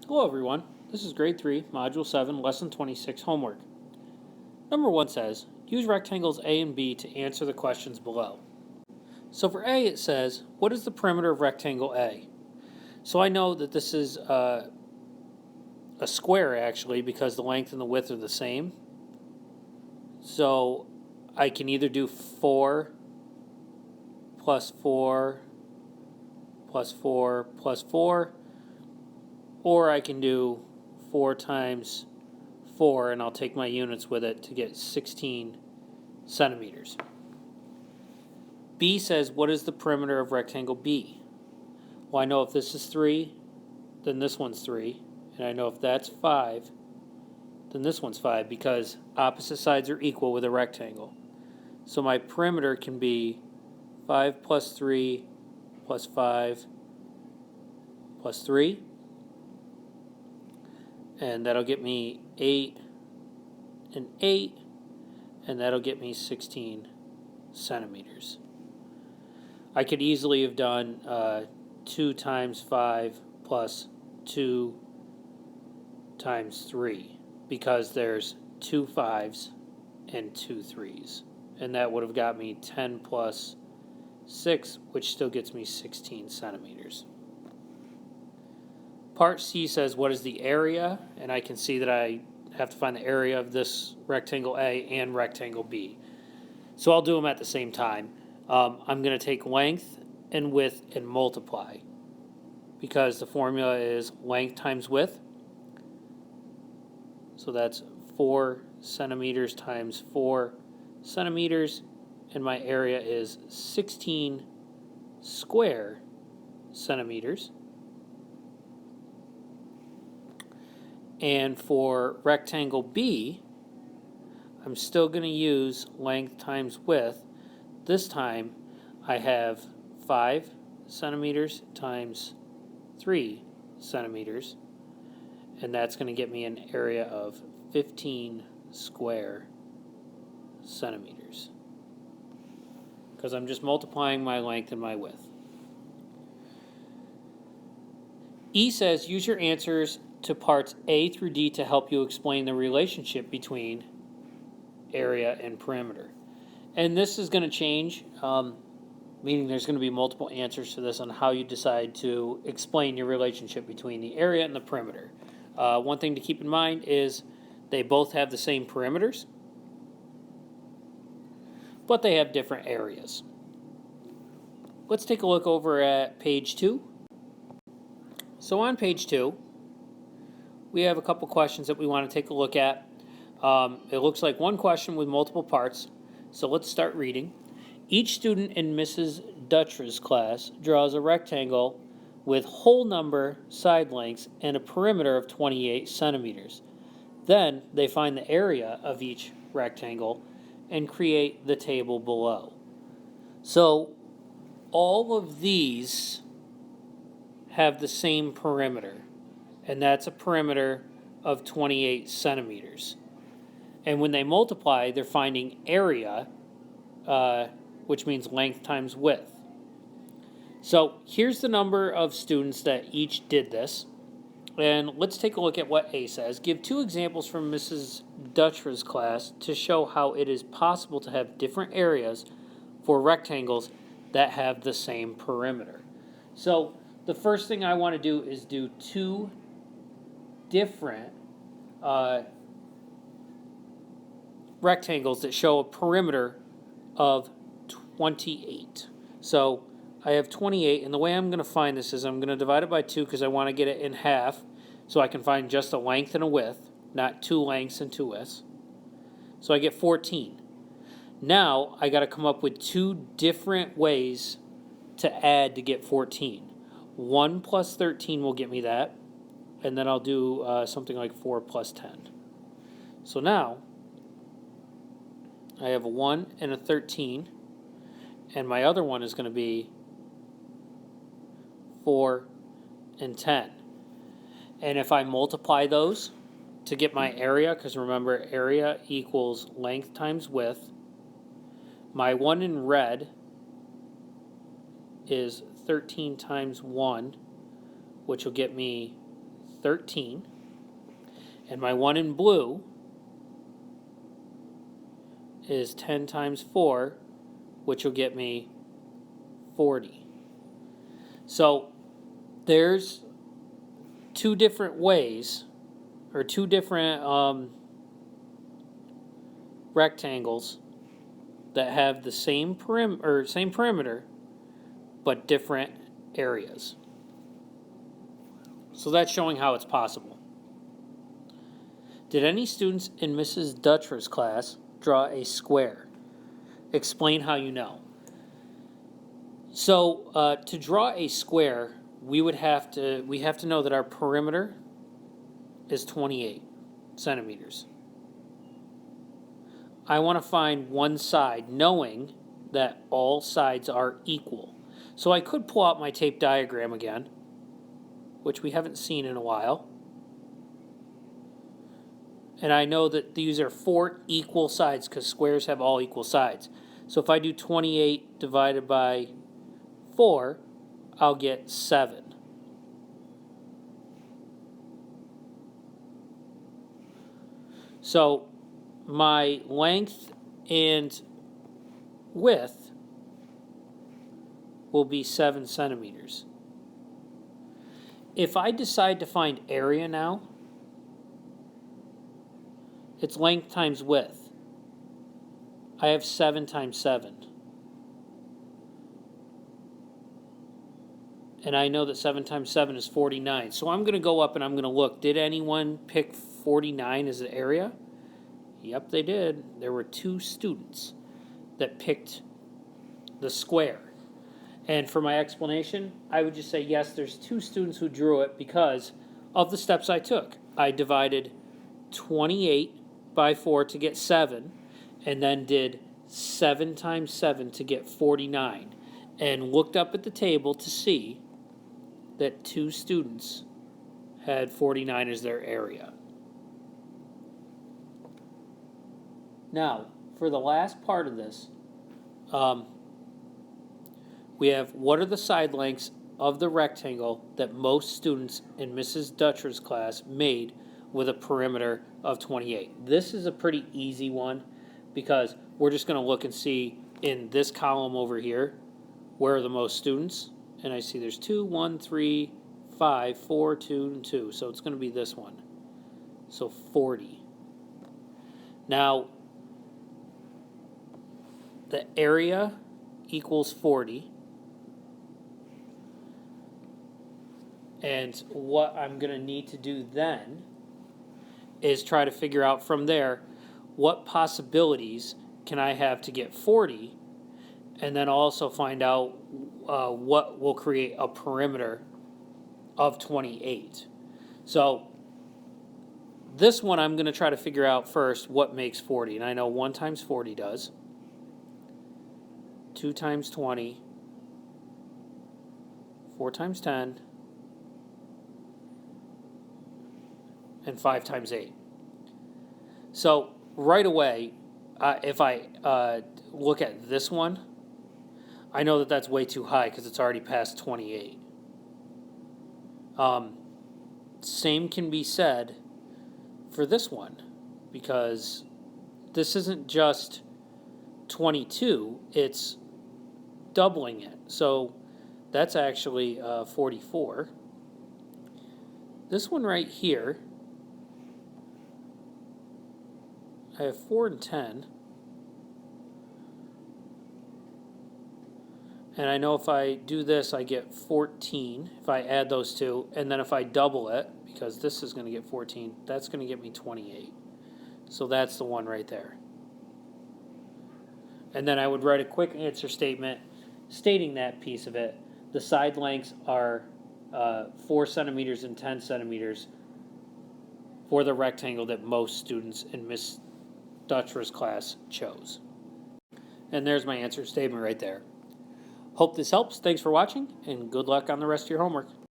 Hello everyone, this is grade 3, module 7, lesson 26 homework. Number 1 says, use rectangles A and B to answer the questions below. So for A it says, what is the perimeter of rectangle A? So I know that this is a square actually because the length and the width are the same. So I can either do 4 plus 4 plus 4 plus 4, or I can do 4 times 4, and I'll take my units with it to get 16 centimeters. B says, what is the perimeter of rectangle B? Well, I know if this is 3, then this one's 3. And I know if that's 5, then this one's 5, because opposite sides are equal with a rectangle. So my perimeter can be 5 plus 3 plus 5 plus 3. And that'll get me 8 and 8, and that'll get me 16 centimeters. I could easily have done 2 times 5 plus 2 times 3, because there's 2 5s and 2 3s. And that would have got me 10 plus 6, which still gets me 16 centimeters. Part C says, what is the area? And I can see that I have to find the area of this rectangle A and rectangle B. So I'll do them at the same time. I'm going to take length and width and multiply, because the formula is length times width. So that's 4 centimeters times 4 centimeters, and my area is 16 square centimeters. And for rectangle B, I'm still going to use length times width. This time I have 5 centimeters times 3 centimeters, and that's going to get me an area of 15 square centimeters, because I'm just multiplying my length and my width. E says, use your answers to parts A through D to help you explain the relationship between area and perimeter. And this is going to change, meaning there's going to be multiple answers to this on how you decide to explain your relationship between the area and the perimeter. One thing to keep in mind is they both have the same perimeters, but they have different areas. Let's take a look over at page 2. So on page 2, we have a couple questions that we want to take a look at. It looks like one question with multiple parts, so let's start reading. Each student in Mrs. Dutcher's class draws a rectangle with whole number side lengths and a perimeter of 28 centimeters. Then they find the area of each rectangle and create the table below. So all of these have the same perimeter, and that's a perimeter of 28 centimeters. And when they multiply, they're finding area, which means length times width. So here's the number of students that each did this. And let's take a look at what A says. Give 2 examples from Mrs. Dutcher's class to show how it is possible to have different areas for rectangles that have the same perimeter. So the first thing I want to do is do 2 different rectangles that show a perimeter of 28. So I have 28, and the way I'm going to find this is I'm going to divide it by 2, because I want to get it in half so I can find just a length and a width, not 2 lengths and 2 widths. So I get 14. Now I got to come up with 2 different ways to add to get 14. 1 plus 13 will get me that, and then I'll do something like 4 plus 10. So now I have a 1 and a 13, and my other one is going to be 4 and 10. And if I multiply those to get my area, because remember, area equals length times width, my one in red is 13 times 1, which will get me 13. And my one in blue is 10 times 4, which will get me 40. So there's two different ways, or two different rectangles that have the same perimeter, but different areas. So that's showing how it's possible. Did any students in Mrs. Dutcher's class draw a square? Explain how you know. So to draw a square, we have to know that our perimeter is 28 centimeters. I want to find one side, knowing that all sides are equal. So I could pull out my tape diagram again, which we haven't seen in a while. And I know that these are 4 equal sides because squares have all equal sides. So if I do 28 divided by 4, I'll get 7. So my length and width will be 7 centimeters. If I decide to find area now, it's length times width. I have 7 times 7. And I know that 7 times 7 is 49. So I'm going to go up and I'm going to look. Did anyone pick 49 as the area? Yep, they did. There were 2 students that picked the square. And for my explanation, I would just say, yes, there's 2 students who drew it because of the steps I took. I divided 28 by 4 to get 7, and then did 7 times 7 to get 49, and looked up at the table to see that 2 students had 49 as their area. Now, for the last part of this, we have what are the side lengths of the rectangle that most students in Mrs. Dutcher's class made with a perimeter of 28. This is a pretty easy one because we're just going to look and see in this column over here where are the most students. And I see there's 2, 1, 3, 5, 4, 2, and 2. So it's going to be this one. So 40. Now, the area equals 40. And what I'm going to need to do then is try to figure out from there what possibilities can I have to get 40, and then also find out what will create a perimeter of 28. So this one I'm going to try to figure out first what makes 40, and I know 1 times 40 does, 2 times 20, 4 times 10, and 5 times 8. So right away, if I look at this one, I know that that's way too high because it's already past 28. Same can be said for this one because this isn't just 22, it's doubling it. So that's actually 44. This one right here, I have 4 and 10. And I know if I do this, I get 14, if I add those two. And then if I double it, because this is going to get 14, that's going to get me 28. So that's the one right there. And then I would write a quick answer statement stating that piece of it. The side lengths are 4 centimeters and 10 centimeters for the rectangle that most students in Miss Dutcher's class chose. And there's my answer statement right there. Hope this helps. Thanks for watching, and good luck on the rest of your homework.